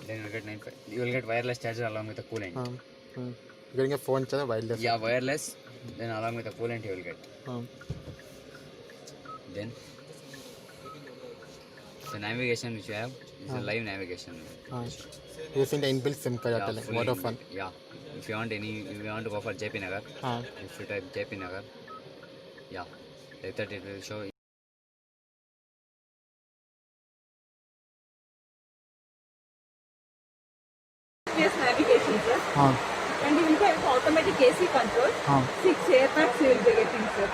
Then you'll get 9. You will get wireless charger along with the coolant. You're getting a phone charger wireless. Yeah, wireless. Then along with the coolant you will get. Then the navigation which you have is a live navigation. Using the inbuilt SIM card. Vodafone. Yeah. If you want to go for JP Nagar, if you type JP Nagar, yeah, like that it will show. GPS navigation, sir. And you will have automatic AC control. 6 airbags you will be getting, sir.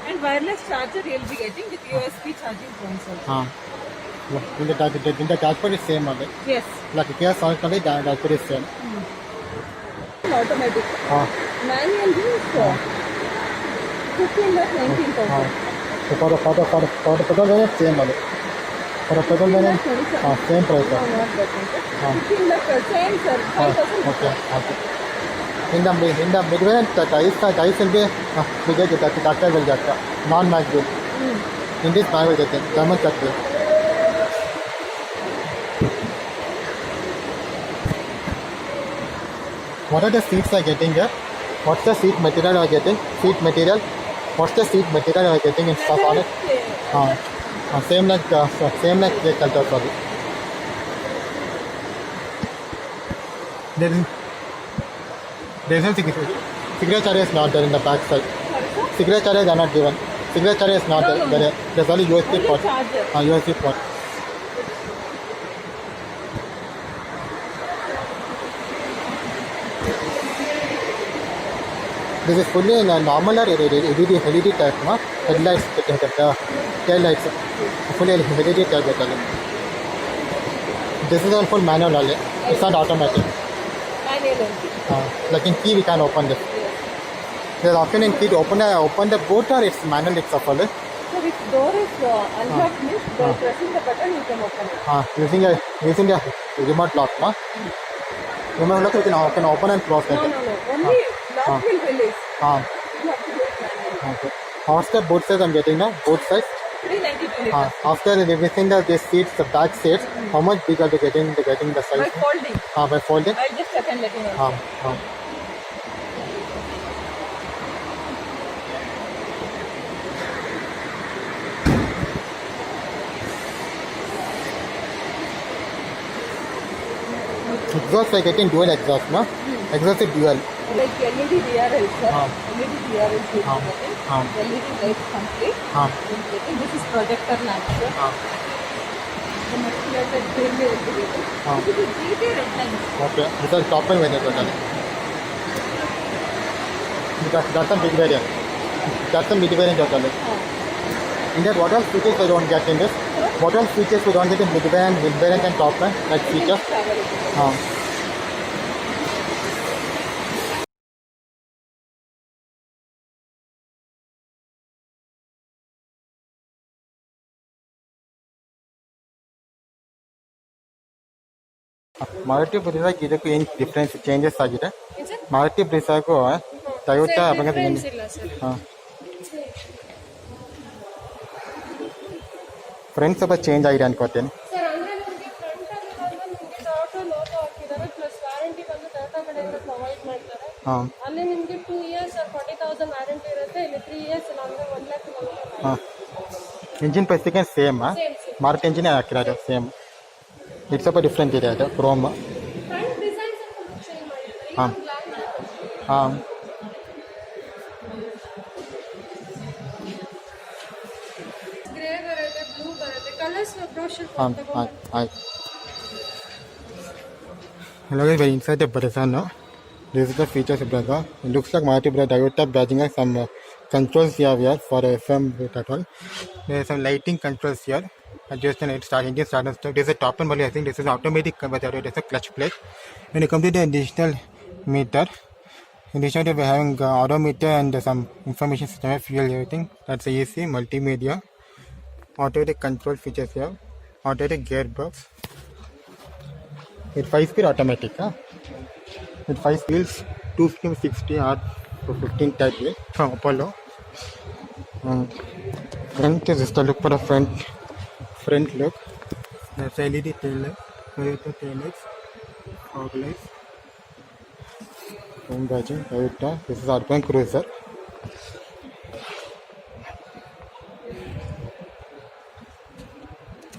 And wireless charger you will be getting with USB charging points also. In the dashboard is same, right? Yes. Like Kia Sonet, the dashboard is same. Automatic. Manual is 15 lakh 19,000. So for the petrol variant, same, right? For the petrol variant, same price. No, not that one, sir. 15 lakh, same, sir. 5,000. Okay. In the mid-variant, the dice will be bigger, that will get non-mag bill. In this mag will get German check bill. What are the seats I getting here? What's the seat material I getting? Seat material. What's the seat material I getting in stuff on it? Same like the culture, sorry. There is no cigarette charger is not there in the back side. Cigarette chargers are not given. Cigarette charger is not there. There's only USB port. USB port. This is fully in a normal or LED type, no? Headlights, tail lights, fully LED type. This is on full manual only. It's not automatic. Manual. Like in key we can open this. There's option in key to open the boot or it's manual itself only. So if door is unlocked, means by pressing the button you can open it. Using the remote lock, no? Remote lock you can open and close it. No. Only lock will release. You have to do it manually. Okay. What's the boot size I'm getting now? Boot size? 392 liters. After everything these seats, the back seats, how much big are they getting the size? By folding. By folding? I'll just check and let you know. Exhaust are getting dual exhaust, no? Exhaust is dual. Like LED DRL, sir. LED DRL is getting. LED lights complete. This is projector lamp, sir. The next letter clearly will be getting. This is GT red line. Okay. This is top end variant totally. That's a big variant. That's a mid variant totally. In that, what else features we don't get in this? What else features we don't get in mid variant and top end, like features? Maruti Brezza ಇದಕ್ಕೂ ಏನು difference changes ಆಗಿದೆ? Maruti ಬ್ರೆಜಾಗೂ Toyota ಬಗ್ಗೆ ಏನು? Friends ಸ್ವಲ್ಪ change ಆಗಿದೆ ಅನ್ಕೋತೀನಿ. Sir ಅಂದ್ರೆ ನಿಮಗೆ ಫ್ರಂಟ್ ಅಲ್ಲಿ ನಿಮಗೆ ಟೊಯೋಟಾ ಲೋಗೋ ಹಾಕಿದ್ದಾರೆ ಪ್ಲಸ್ ವಾರಂಟಿ ಬಂದು ಟೊಯೋಟಾ ಕಡೆಯಿಂದ ಪ್ರೊವೈಡ್ ಮಾಡ್ತಾರೆ. ಅಲ್ಲಿ ನಿಮಗೆ 2 ಇಯರ್ಸ್ 40,000 ವಾರಂಟಿ ಇರುತ್ತೆ. ಇಲ್ಲಿ 3 ಇಯರ್ಸ್ ಇಲ್ಲ ಅಂದ್ರೆ 1 ಲಕ್ಷ ಇಂಜಿನ್ ಪ್ರೈಸಿಗೆ ಸೇಮ್ ಮಾರುತಿ ಇಂಜಿನ್ ಹಾಕಿರೋದು ಸೇಮ್. ಇದು ಸ್ವಲ್ಪ ಡಿಫ್ರೆಂಟ್ ಇದೆ ಅದು ಕ್ರೋಮ್. ಫ್ರಂಟ್ ಡಿಸೈನ್ ಸ್ವಲ್ಪ ಚೇಂಜ್ ಮಾಡಿದ್ದಾರೆ. ಗ್ರೇ ಬರುತ್ತೆ, ಬ್ಲೂ ಬರುತ್ತೆ, ಕಲರ್ಸ್ ಬ್ರೋಷರ್ ಆಯ್ತು. Hello guys, we're inside the Brezza now. This is the features of Brezza. It looks like Maruti Brezza Toyota badging has some controls here for FM at all. There is some lighting controls here. Just an engine start and stop. This is a top end only. I think this is automatic converter. It is a clutch plate. When you come to the additional meter, additionally we're having odometer and some information system, fuel, everything. That's the AC, multimedia, automatic control features here, automatic gearbox. With 5-speed automatic, with 5 speeds, 2 speed 60 or 15 type from Apollo. Front is just a look for a front look. That's LED tail light. Toyota taillights, fog lights, home badging, Toyota. This is Urban Cruiser.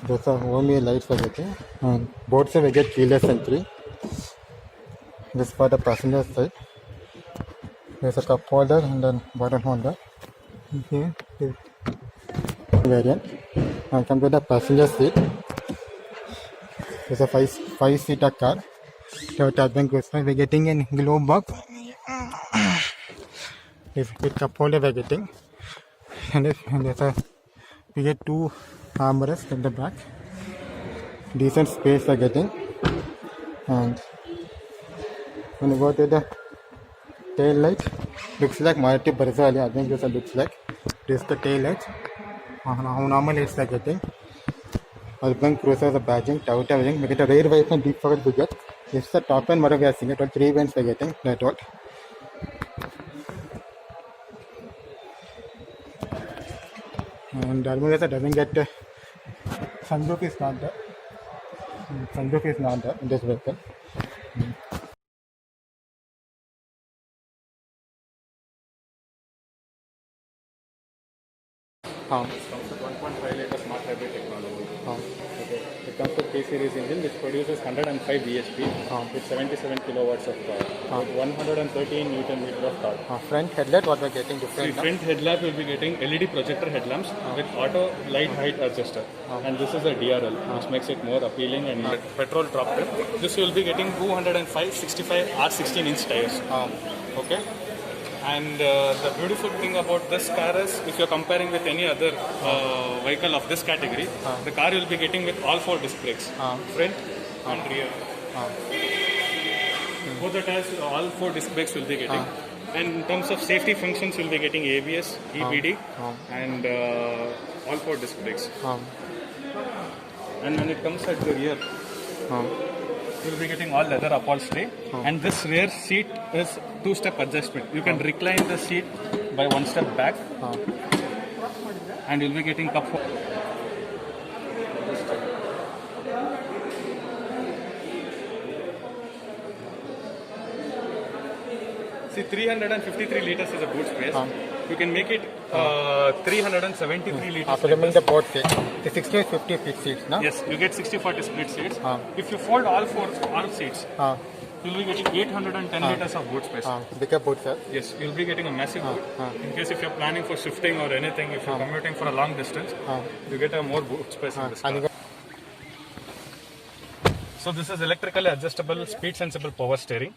Those are only lights are getting, and both we get keyless entry. This is for the passenger side. There's a cup holder and then bottle holder. Here, variant. And come to the passenger seat. There's a five-seater car. Toyota Urban Cruiser. We're getting a glove box. With cup holder we're getting. And we get two armrests at the back. Decent space we're getting. And when you go to the tail light, looks like Maruti Brezza. I think this looks like. This is the tail light. How normal lights are getting. Urban Cruiser is a badging, Toyota badging. We get a rear wiper and deep pocket we get. This is the top end model we are seeing it. 3 vents we are getting. That's what. And Urban Cruiser doesn't get sunroof is not there. Sunroof is not there in this vehicle. This comes with 1.5 liter smart hybrid technology. Okay. It comes with K-series engine which produces 105 bhp with 77 kilowatts of power with 113 Newton meter of torque. Front headlight, what we are getting different. The front headlamp will be getting LED projector headlamps with auto light height adjuster, and this is a DRL which makes it more appealing and petrol drop tip. This will be getting 205 65 R16-inch tires. Okay. And the beautiful thing about this car is, if you're comparing with any other vehicle of this category, the car will be getting with all 4 disc brakes, front and rear. Both the tires, all 4 disc brakes will be getting. And in terms of safety functions, you'll be getting ABS, EBD, and all 4 disc brakes. And when it comes at the rear, you'll be getting all leather upholstery, and this rear seat is 2-step adjustment. You can recline the seat by 1 step back, and you'll be getting cup holder. See, 353 liters is a boot space. You can make it 373 liters. After removing the both seats, the 60-50 feet seats, no? Yes, you get 60-40 split seats. If you fold all seats, you'll be getting 810 liters of boot space. Bigger boot, sir. Yes, you'll be getting a massive boot. In case if you're planning for shifting or anything, if you're commuting for a long distance, you get a more boot space in this car. So this is electrically adjustable, speed sensible power steering.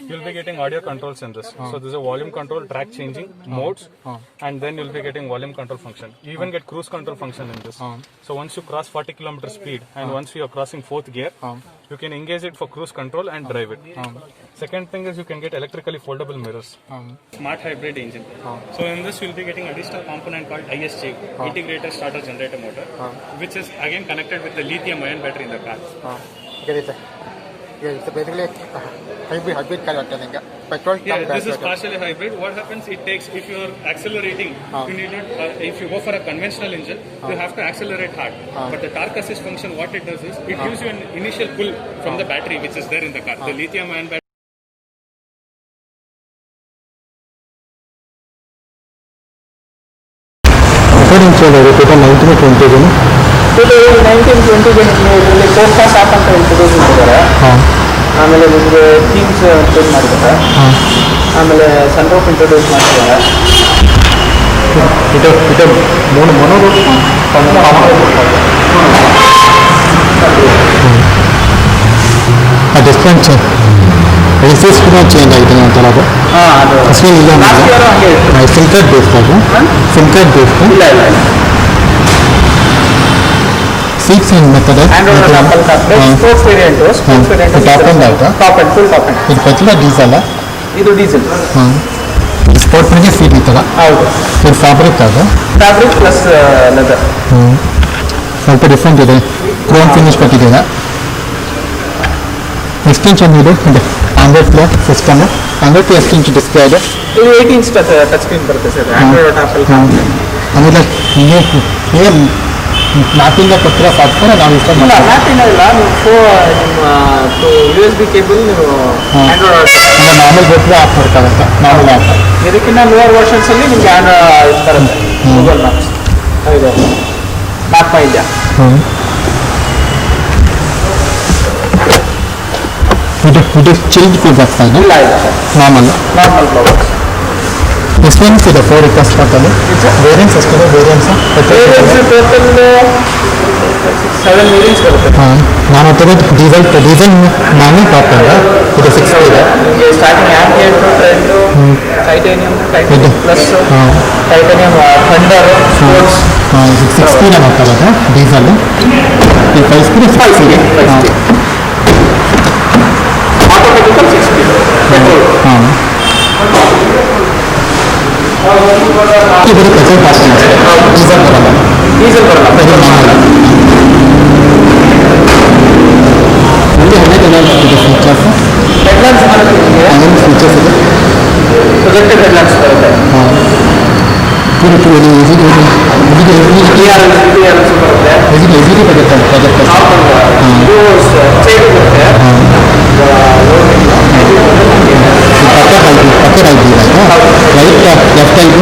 You'll be getting audio controls in this. So this is a volume control, track changing, modes, and then you'll be getting volume control function. You even get cruise control function in this. So once you cross 40 km speed and once you are crossing 4th gear, you can engage it for cruise control and drive it. Second thing is you can get electrically foldable mirrors. Smart hybrid engine. So in this you'll be getting additional component called ISG, Integrated Starter Generator Motor, which is again connected with the lithium ion battery in the car. It's basically hybrid car. Petrol. Yeah, this is partially hybrid. What happens? It takes, if you are accelerating, you need not. If you go for a conventional engine, you have to accelerate hard. But the torque assist function, what it does is, it gives you an initial pull from the battery which is there in the car. The lithium ion battery. ಇದರಲ್ಲಿ focus app ಅಂತ introduce ಮಾಡಿದ್ದಾರೆ. ಆಮೇಲೆ ನಿಮಗೆ themes introduce ಮಾಡಿದ್ದಾರೆ. ಆಮೇಲೆ sunroof introduce ಮಾಡಿದ್ದಾರೆ. ಇದು ಮೊನೋ ಡಿಸ್ಟೆನ್ಸ್ ಎಕ್ಸಿಸ್ ಕೂಡ ಚೇಂಜ್ ಆಗಿದೆ ಅಂತಲ್ಲ ಅದು. ಅದು ಅಷ್ಟೇ ಇಲ್ಲ ಸಿಮ್ ಕಾರ್ಡ್ ಬೇಸ್ಡ್ ಅದು. ಸಿಮ್ ಕಾರ್ಡ್ ಬೇಸ್ಡ್ ಇಲ್ಲ ಇಲ್ಲ ಸೀಟ್ಸ್ ಏನು method sports variant top end ಆಯ್ತಾ? Top end full top end. ಇದು ಪೆಟ್ರೋಲ್ ಡೀಸೆಲ್? ಇದು ಡೀಸೆಲ್. ಸ್ಪೋರ್ಟ್ ಮೇಲೆ ಸೀಟ್ ಇತ್ತಲ್ಲ? ಹೌದು. ಇದು ಫ್ಯಾಬ್ರಿಕ್ ಅದು? Fabric plus leather. ಸ್ವಲ್ಪ ಡಿಫ್ರೆಂಟ್ ಇದೆ. ಕ್ರೋಮ್ ಫಿನಿಶ್ ಕೊಟ್ಟಿದ್ದೀರಾ. ಎಷ್ಟು ಇಂಚ್ ಇದು Android play system? Android play ಎಷ್ಟು ಇಂಚ್ ಡಿಸ್ಪ್ಲೇ ಇದೆ? ಇದು 8 ಇಂಚ್ ಟಚ್ ಸ್ಕ್ರೀನ್ ಬರುತ್ತೆ ಸರ್. ಆಂಡ್ರಾಯ್ಡ್ ಆಪಲ್ ಆಮೇಲೆ ಮ್ಯಾಪಿಂದ ಕೊಟ್ಟಿರೋ ಸಾಫ್ಟ್ವೇರ್ ನಾವು ಇನ್ಸ್ಟಾಲ್ ಇಲ್ಲ ಮಾಡ್ತೀವಿ. ಮ್ಯಾಪ್ ಏನಿಲ್ಲ ನೀವು ನಿಮ್ಮ USB ಕೇಬಲ್ ನೀವು ಆ್ಯಂಡ್ರಾಯ್ಡ್ ಅಂದರೆ ನಾರ್ಮಲ್ ಕೊಟ್ಟರೆ ಆಫ್ ವರ್ಕ್ ಆಗುತ್ತೆ ನಾರ್ಮಲ್ ಆ್ಯಪ್. ಇದಕ್ಕಿಂತ ಲೋವರ್ ವರ್ಷನ್ಸಲ್ಲಿ ನಿಮಗೆ ಇದು ಬರುತ್ತೆ ಗೂಗಲ್ ಮ್ಯಾಪ್ಸ್ ಇದು ಮ್ಯಾಪ್ ಮೈ ಇಂಡಿಯಾ. ಇದು ಚಿಲ್ಡ್ ಫೀಡ್ ಆಗ್ತಾ ಇದೆ ಇಲ್ಲ ಇಲ್ಲ ನಾರ್ಮಲ್ ಫ್ಲವರ್ಸ್. ಎಷ್ಟು ವೇರಿಯನ್ಸ್ ಇದೆ 4 ರಿಕ್ವೆಸ್ಟ್ ಮಾಡ್ತಾರೆ ವೇರಿಯನ್ಸ್ ಎಷ್ಟಿದೆ ವೇರಿಯನ್ಸ್ ಟೋಟಲ್ 7 ವೇರಿಯನ್ಸ್ ಬರುತ್ತೆ. ಹಾಂ ನಾನು ತಗೋದು ಡೀಸೆಲ್ ನಾನೇ ಟಾಪ್ ಇದೆ ಇದು 6 ಇದೆ ನಿಮಗೆ starting Ambiente trend titanium plus titanium thunder sports 60 ನಾನು ತಗೋದು ಡೀಸೆಲ್ ಈ 5 ಸ್ಪೀಡ್ 60 ಹಾಂ ಆಟೋಮೆಟಿಕಲ್ 60 ಪೆಟ್ರೋಲ್. ಹಾಂ ಇದು ಪೆಟ್ರೋಲ್ ಕಾಸ್ಟ್ ಡೀಸೆಲ್ ಬರಲ್ಲ ಡೀಸೆಲ್ ಬರಲ್ಲ ಇದು ಮಾಮೂಲಿ ಇಲ್ಲಿ ಒಳ್ಳೆ ಫೀಚರ್ಸ್ ಹೆಡ್ಲಾನ್ಸ್ ಮಾಡೋದು ನಿಮಗೆ ಏನೇನು ಫೀಚರ್ಸ್ ಇದೆ ಪ್ರೊಜೆಕ್ಟೆಡ್ ಹೆಡ್ಲಾನ್ಸ್ ಬರುತ್ತೆ. ಹಾಂ DRLS ಬರುತ್ತೆ. ಎಜಿಲಿ ಬರುತ್ತೆ ಪ್ರಾಜೆಕ್ಟ್ ಇದು ಸ್ಟೇಟ್ ಬರುತ್ತೆ. ಪಕ್ಕದ ಐದು ರೈಟ್ ಲೆಫ್ಟ್ ಐದು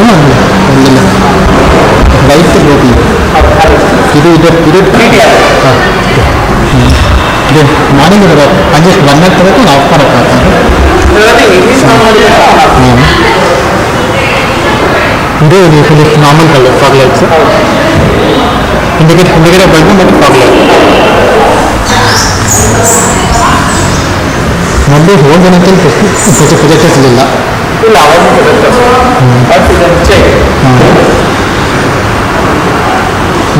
ರೈಟ್ ಗೋಪಿ ಇದು ಹಾಂ ಇದು ಮಾರ್ನಿಂಗ್ ಇರೋದು ಹಂಗೆ 1 ಅವರ್ ತಗೋದು ಆಫ್ ಮಾಡೋಕ್ಕಾಗ್ತದೆ. ಇದು ನಾರ್ಮಲ್ ಕಲರ್ ಫಾಗ್ ಲೈಟ್ಸ್ ಹಿಂದೆಗಡೆ ಬಲ್ಬು ಮತ್ತು ಫಾಗ್ ಲೈಟ್ ಮೊದಲು ಹೋದ ಪ್ರೊಜೆಕ್ಟರ್ಸ್ ಇಲ್ಲ ಇಲ್ಲ ಅವಾಗ ಬಟ್ ಇದನ್ನು ಚೆಕ್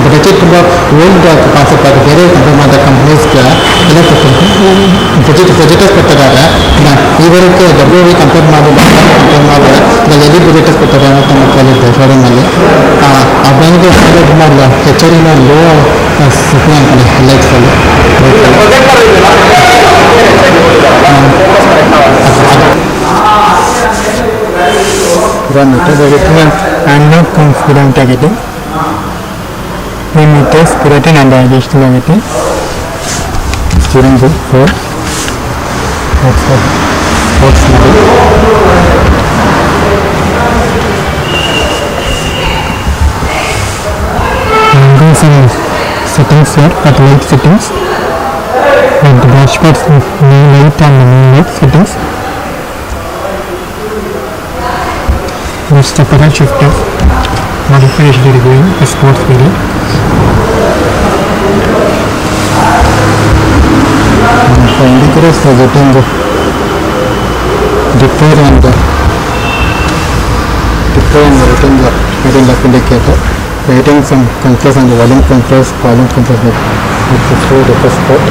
ಪ್ರೊಜೆಕ್ಟ್ ತುಂಬ ಓಲ್ಡ್ ಕಾನ್ಸೆಪ್ಟ್ ಅದು ಬೇರೆ ಕಂಪೇರ್ ಮಾಡಿದ ಕಂಪ್ನೀಸ್ಗೆ ಎಲ್ಲ ಪ್ರೊಜೆಕ್ಟರ್ಸ್ ಕೊಟ್ಟಿದ್ದಾರೆ ಇವರಕ್ಕೆ WV ಕಂಪೇರ್ ಮಾಡಿ ಎಲ್ಲಿ ಪ್ರೊಜೆಕ್ಟರ್ಸ್ ಕೊಟ್ಟಿದ್ದಾರೆ ಅಂತ ನಮ್ಮ ಕೇಳಿದ್ದೆ ಶೋರೂಮಲ್ಲಿ ಆ ಬ್ಯಾಂಕ್ಗೆ ತುಂಬ ಹೆಚ್ಚರಿನ ಲೋ ಸಿಟಿ ಅಂತಾನೆ ಲೈಟ್ಸಲ್ಲಿ and not confident ಆಗಿದೆ meters created and additional ಆಗುತ್ತೆ students 4 sports some settings here at light settings and the dashboards light and light settings. This is the pedal shifter modify HD reviewing the sports video. For indicators for getting the deploy and writing the heading up indicator, writing some controls and the volume controls, with the full request port.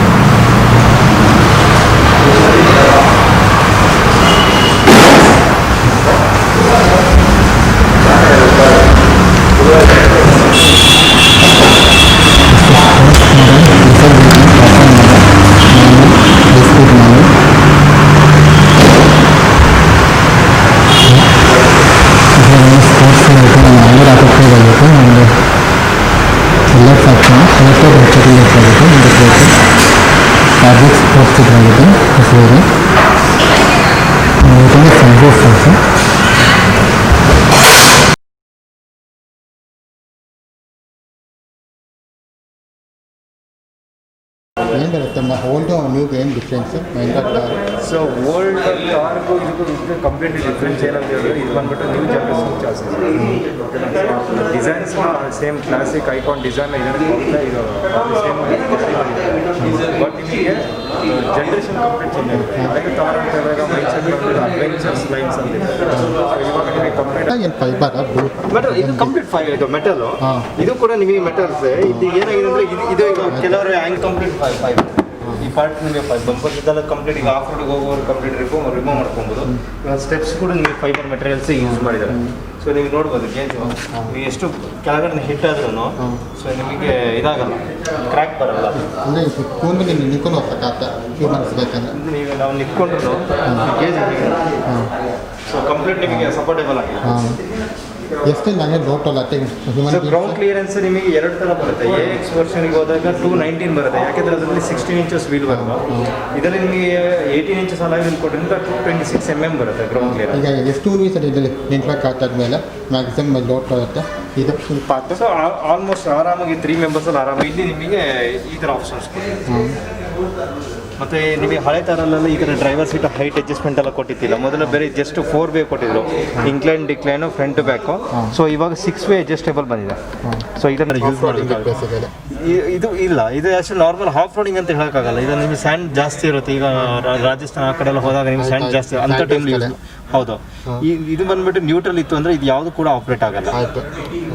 Fabrics posted ಆಗಿದೆ ಹೆಸರು ಸಂಗೋಸ್ ಅಂತ ಏನು ಬರುತ್ತೆ old ನ್ಯೂಗೆ ಏನು difference so old ಕಾರ್ಗೂ ಇದಕ್ಕೆ completely difference ಏನಂತ ಹೇಳಿದ್ರೆ ಇದು ಬಂದ್ಬಿಟ್ಟು new generation chassis designs same classic Ikon design ಇದನ್ನು ಇದು ಸೇಮ್ ಬಟ್ ನಿಮಗೆ ಜನರೇಷನ್ ಕಂಪ್ಲೀಟ್ ಚೇಂಜ್ ಆಗುತ್ತೆ ಹಳೆಯ ಕಾರ್ ಅಂತ ಹೇಳಿದಾಗ ಮೈಂಡ್ಸೆಟ್ ಬಂದ್ಬಿಟ್ಟು ಅಡ್ವೆಂಚರ್ಸ್ ಲೈನ್ಸ್ ಅಂತ ಇವಾಗ ನಿಮಗೆ ಕಂಪ್ಲೀಟ್ ಏನು ಫೈಬರ್ ಮೆಟಲ್ ಇದು ಕಂಪ್ಲೀಟ್ ಇದು ಮೆಟಲ್ ಇದು ಕೂಡ ನಿಮಗೆ ಮೆಟಲ್ಸ್ ಇದು ಏನಾಗಿದೆ ಅಂದ್ರೆ ಇದು ಈಗ ಕೆಲವರು ಹ್ಯಾಂಗ್ ಕಂಪ್ಲೀಟ್ ಫೈಬರ್ ಈ ಪಾರ್ಟ್ ನಿಮಗೆ ಬಂಪರ್ಸ್ ಇದೆಲ್ಲ ಕಂಪ್ಲೀಟ್ ಈಗ ಆಫ್ ರೋಡ್ಗೆ ಹೋಗೋರು ಕಂಪ್ಲೀಟ್ ರಿಮೂವ್ ಮಾಡ್ಕೊಬೋದು ಇವಾಗ ಸ್ಟೆಪ್ಸ್ ಕೂಡ ನಿಮಗೆ ಫೈಬರ್ ಮೆಟೀರಿಯಲ್ಸ್ ಯೂಸ್ ಮಾಡಿದ್ದಾರೆ ಸೊ ನೀವು ನೋಡ್ಬೋದು ಗೇಜು ನೀವು ಎಷ್ಟು ಕೆಳಗಡೆ ಹಿಟ್ ಆದ್ರೂ ಸೊ ನಿಮಗೆ ಇದಾಗಲ್ಲ ಕ್ರ್ಯಾಕ್ ಬರಲ್ಲ ಅಂದರೆ ಫೋನ್ಗೆ ನೀವು ನಿಂತ್ಕೊಂಡು ಹೋಗ್ಬೇಕಾಗ್ತ ಹ್ಯೂಮನ್ಸ್ ಬೇಕಂದ್ರೆ ನೀವು ನಾವು ನಿಂತ್ಕೊಂಡ್ರು ಗೇಜ್ ಸೊ ಕಂಪ್ಲೀಟ್ ನಿಮಗೆ ಸಪೋರ್ಟೇಬಲ್ ಆಗಿದೆ ಎಷ್ಟು ನನಗೆ ಲೋಟ್ ಅಲ್ಲತ್ತೆ ಸೊ ಗ್ರೌಂಡ್ ಕ್ಲಿಯರೆನ್ಸ್ ನಿಮಗೆ ಎರಡು ಥರ ಬರುತ್ತೆ AX ವರ್ಷನ್ಗೆ ಹೋದಾಗ 219 ಬರುತ್ತೆ, ಯಾಕೆಂದರೆ ಅದರಲ್ಲಿ 16 ಇಂಚಸ್ ವೀಲ್ ಬರುತ್ತೆ. ಇದರಲ್ಲಿ ನಿಮಗೆ 18 ಇಂಚಸ್ ಅಲ್ಲ ವೀಲ್ ಕೊಟ್ಟರಿಂದ 226 mm ಬರುತ್ತೆ ಗ್ರೌಂಡ್ ಕ್ಲಿಯರೆನ್ಸ್. ಈಗ ಎಷ್ಟು ಸರ್ ಇದರಲ್ಲಿ ನೆಟ್ವರ್ಕ್ ಆದಾದ್ಮೇಲೆ ಮ್ಯಾಕ್ಸಿಮಮ್ ಲೋಟ್ ಬರುತ್ತೆ ಇದು ಪಾರ್ಟ್. ಸೊ ಆಲ್ಮೋಸ್ಟ್ ಆರಾಮಾಗಿ 3 ಮೆಂಬರ್ಸಲ್ಲಿ ಆರಾಮಾಗಿ ಇಲ್ಲಿ ನಿಮಗೆ ಈ ಥರ ಆಪ್ಷನ್ಸ್ ಮತ್ತು ನಿಮಗೆ ಹಳೆ ಥರಲ್ಲೆಲ್ಲ ಈ ಥರ ಡ್ರೈವರ್ ಸೀಟ್ ಹೈಟ್ ಅಡ್ಜಸ್ಟ್ಮೆಂಟ್ ಎಲ್ಲ ಕೊಟ್ಟಿದ್ದಿಲ್ಲ. ಮೊದಲು ಬೇರೆ ಜಸ್ಟ್ 4 ವೇ ಕೊಟ್ಟಿದ್ರು, incline decline front to back. So ಇವಾಗ 6 ವೇ ಅಡ್ಜಸ್ಟೇಬಲ್ ಬಂದಿದೆ. ಸೊ ಇದನ್ನು ಯೂಸ್ ಮಾಡೋದು ಇದು ಇಲ್ಲ, ಇದು ಅಷ್ಟು ನಾರ್ಮಲ್ ಹಾಫ್ ರೋಡಿಂಗ್ ಅಂತ ಹೇಳೋಕ್ಕಾಗಲ್ಲ. ಇದು ನಿಮಗೆ ಸ್ಯಾಂಡ್ ಜಾಸ್ತಿ ಇರುತ್ತೆ. ಈಗ ರಾಜಸ್ಥಾನ ಆ ಕಡೆ ಎಲ್ಲ ಹೋದಾಗ ನಿಮ್ಗೆ ಸ್ಯಾಂಡ್ ಜಾಸ್ತಿ ಅಂಥ ಟೈಮ್ ಯೂಸ್. ಹೌದು, ಇದು ಬಂದ್ಬಿಟ್ಟು ನ್ಯೂಟ್ರಲ್ ಇತ್ತು ಅಂದರೆ ಇದು ಯಾವುದು ಕೂಡ ಆಪ್ರೇಟ್ ಆಗಲ್ಲ.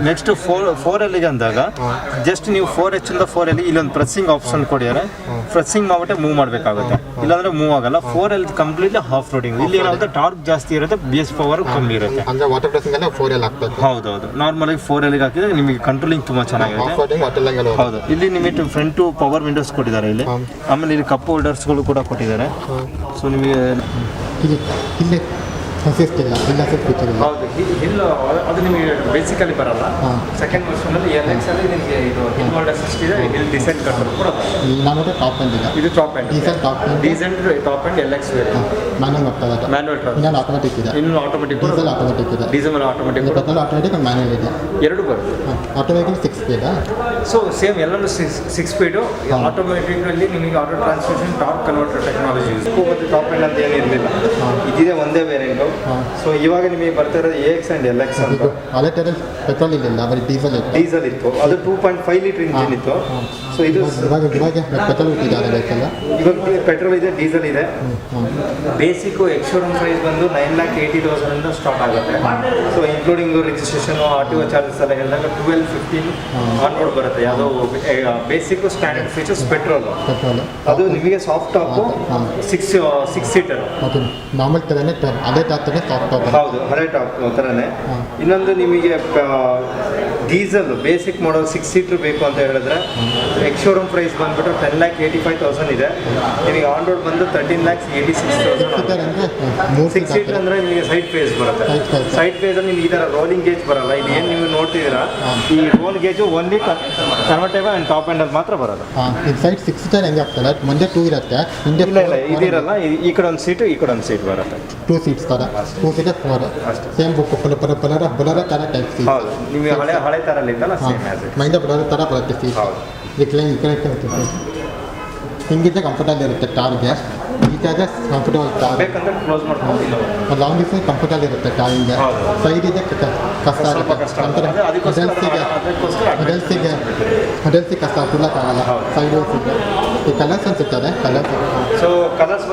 ನೆಕ್ಸ್ಟ್ 4Lಗೆ ಅಂದಾಗ ಜಸ್ಟ್ ನೀವು 4H ಇಂದ 4L ಇಲ್ಲೊಂದು ಪ್ರೆಸ್ಸಿಂಗ್ ಆಪ್ಷನ್ ಕೊಡಿದ್ದಾರೆ. ಪ್ರೆಸ್ಸಿಂಗ್ ಮಾಡ್ಬಿಟ್ಟು ಮೂವ್ ಮಾಡಬೇಕಾಗುತ್ತೆ, ಇಲ್ಲಾಂದ್ರೆ ಮೂವ್ ಆಗಲ್ಲ. 4L completely half roading. ಇಲ್ಲಿ ಏನಾಗುತ್ತೆ ಟಾರ್ಕ್ ಜಾಸ್ತಿ ಇರುತ್ತೆ, ಬೇಸ್ ಪವರ್ ಕಮ್ಮಿ ಇರುತ್ತೆ. ಅಂದರೆ ವಾಟರ್ ಪ್ರೆಸ್ಸಿಂಗ್ ಎಲ್ಲ 4L ಆಗ್ತದೆ. ಹೌದೌದು, ನಾರ್ಮಲಾಗಿ 4Lಗೆ ಹಾಕಿದ್ರೆ ನಿಮಗೆ ಕಂಟ್ರೋಲಿಂಗ್ ತುಂಬ ಚೆನ್ನಾಗಿರುತ್ತೆ. ಹೌದು, ಇಲ್ಲಿ ನಿಮಗೆ ಫ್ರಂಟ್ ಪವರ್ ವಿಂಡೋಸ್ ಕೊಟ್ಟಿದ್ದಾರೆ ಇಲ್ಲಿ. ಆಮೇಲೆ ಇಲ್ಲಿ ಕಪ್ ಹೋಲ್ಡರ್ಸ್ಗಳು ಕೂಡ ಕೊಟ್ಟಿದ್ದಾರೆ. ಸೊ ನಿಮಗೆ ಇಲ್ಲಿ ಅಸಿಸ್ಟ್ ಇಲ್ಲ, ಇಲ್ಲ ಅಸಿಸ್ಟ್ ಫೀಚರ್ ಇಲ್ಲ. ಹೌದು, ಹಿಲ್ ಅದು ನಿಮಗೆ ಬೇಸಿಕಲಿ ಬರಲ್ಲ. ಸೆಕೆಂಡ್ ವರ್ಷನಲ್ಲಿ LX ಅಲ್ಲಿ ನಿಮಗೆ ಇದು ಹಿಲ್ ಹೋಲ್ಡ್ ಅಸಿಸ್ಟ್ ಇದೆ, ಹಿಲ್ ಡಿಸೆಂಟ್ ಕಂಟ್ರೋಲ್ ಕೂಡ ಬರುತ್ತೆ. ನಾನು ಟಾಪ್ ಎಂಡ್ ಇದೆ, ಇದು top end diesel top end, decent top end LX manual ಹೋಗ್ತದೆ. ಮ್ಯಾನುವಲ್ ಟ್ರಾನ್ಸ್, ಇನ್ನೊಂದು ಆಟೋಮೆಟಿಕ್ ಇದೆ, ಇನ್ನು ಆಟೋಮೆಟಿಕ್ ಡೀಸೆಲ್ ಆಟೋಮೆಟಿಕ್ ಇದೆ, ಡೀಸೆಲ್ ಆಟೋಮೆಟಿಕ್, ಪೆಟ್ರೋಲ್ ಆಟೋಮೆಟಿಕ್ ಒಂದು ಮ್ಯಾನುವಲ್ ಇದೆ, ಎರಡು ಬರುತ್ತೆ. Automatic 6 speed. ಸೊ ಸೇಮ್ ಎಲ್ಲರೂ 6 ಸ್ಪೀಡು. ಆಟೋಮೆಟಿಕಲ್ಲಿ ನಿಮಗೆ auto transmission torque converter technology use. ಮತ್ತು ಟಾಪ್ ಎಂಡ್ ಅಂತ ಏನಿರಲಿಲ್ಲ, ಇದಿದೆ ಒಂದೇ ವೇರಿಯಂಟು. ಸೊ ಇವಾಗ ನಿಮಗೆ ಬರ್ತಾ ಇರೋದು AX ಆ್ಯಂಡ್ LX ಅಂತ. ಅದೇ ಥರ ಪೆಟ್ರೋಲ್ ಇರಲಿಲ್ಲ, ಬರೀ ಡೀಸೆಲ್ ಇತ್ತು. ಡೀಸೆಲ್ ಇತ್ತು, ಅದು 2.5 ಲೀಟರ್ ಇಂಜಿನ್ ಇತ್ತು. ಸೊ ಇದು ಇವಾಗ ಪೆಟ್ರೋಲ್ ಇಟ್ಟಿದ್ದಾರೆ ಬೇಕಲ್ಲ. ಇವಾಗ ಪೆಟ್ರೋಲ್ ಇದೆ, ಡೀಸೆಲ್ ಇದೆ. ಬೇಸಿಕ್ ಎಕ್ಸ್ಶೋರೂಮ್ ಪ್ರೈಸ್ ಬಂದು 9,80,000 ಸ್ಟಾರ್ಟ್ ಆಗುತ್ತೆ. So including registration, RTO charges ಎಲ್ಲ ಹೇಳಿದಾಗ 12-15 ಆನ್ ರೋಡ್ ಬರುತ್ತೆ. ಯಾವುದೋ ಬೇಸಿಕ್ ಸ್ಟ್ಯಾಂಡರ್ಡ್ ಫೀಚರ್ಸ್ ಪೆಟ್ರೋಲ್. ಅದು ನಿಮಗೆ soft top 6 seater. Okay, normal ಥರನೇ ಅದೇ ಥರನೇ ಸಾಫ್ಟ್ ಟಾಪ್. ಹೌದು, ಹಳೆ ಟಾಪ್ ಥರನೇ. ಇನ್ನೊಂದು ನಿಮಗೆ ಡೀಸೆಲ್ ಬೇಸಿಕ್ ಮಾಡಲ್ 6 ಸೀಟರ್ ಬೇಕು ಅಂತ ಹೇಳಿದ್ರೆ ಎಕ್ಸ್ಶೋರೂಮ್ ಪ್ರೈಸ್ ಬಂದ್ಬಿಟ್ಟು 10,85,000 ಇದೆ. ನಿಮಗೆ ಆನ್ ರೋಡ್ ಬಂದು 13,86,000. 6 ಸೀಟರ್ ಅಂದರೆ ನಿಮಗೆ ಸೈಡ್ ಫೇಸ್ ಬರುತ್ತೆ. ಸೈಡ್ ಫೇಸಲ್ಲಿ ನಿಮ್ಗೆ ಈ ಥರ ರೋಲಿಂಗ್ ಗೇಜ್ ಬರಲ್ಲ. ಇದು ಏನು ನೀವು ನೋಡ್ತಿದ್ದೀರಾ, ಈ roll cage only convertible and top ಎಂಡಲ್ಲಿ ಮಾತ್ರ ಬರೋದು. ಇದು ಸೈಡ್ 6 ಸೀಟರ್ ಹೆಂಗೆ ಆಗ್ತದೆ, ಮುಂದೆ 2 ಇರುತ್ತೆ, ಹಿಂದೆ ಇಲ್ಲ ಇದಿರಲ್ಲ. ಈ ಕಡೆ ಒಂದು ಸೀಟು, ಈ ಕಡೆ ಒಂದು ಸೀಟ್ ಬರುತ್ತೆ. 2 ಸೀಟ್ಸ್ ಥರ, 2 ಸೀಟರ್ 4 ಸೇಮ್ ಬುಕ್ ಬೊಲರೋ ಥರ ಟೈಪ್ ಸೀಟ್. ಹೌದು, ನಿಮಗೆ ಹಳೆ ಥರಲ್ಲಿ ಇತ್ತಲ್ಲ ಸೇಮ್ ಆ್ಯಸ್ ಇಟ್. ಮೈಂದ ಬೊಲರೋ ಥರ ಬರುತ್ತೆ ಸೀಟ್. ಹೌದು, ಹಿಂಗಿದ್ದ ಕಂಫರ್ಟಬಲ್ ಇರುತ್ತೆ ಟಾರ್ಗೆ, ಈಗಾಗ ಕಂಫರ್ಟಬಲ್ ಟಾರ್. ಬೇಕಂದ್ರೆ ಕ್ಲೋಸ್ ಮಾಡ್ಕೊಂಡು ಲಾಂಗ್ ಡಿಸ್ಟೆನ್ಸ್ ಕಂಫರ್ಟಬಲ್ ಇರುತ್ತೆ ಟಾರಿಂಗೆ. ಸೈಡ್ ಇದೆ ಕಷ್ಟ ಆಗುತ್ತೆ, ಅಡಲ್ಸಿಗೆ ಕಷ್ಟ ತುಳ್ಳಕ್ಕಾಗಲ್ಲ. ಸೈಡ್ ಇದೆ. ಈ ಕಲರ್ಸ್ ಅನ್ಸುತ್ತದೆ, ಕಲರ್ಸ್. So colours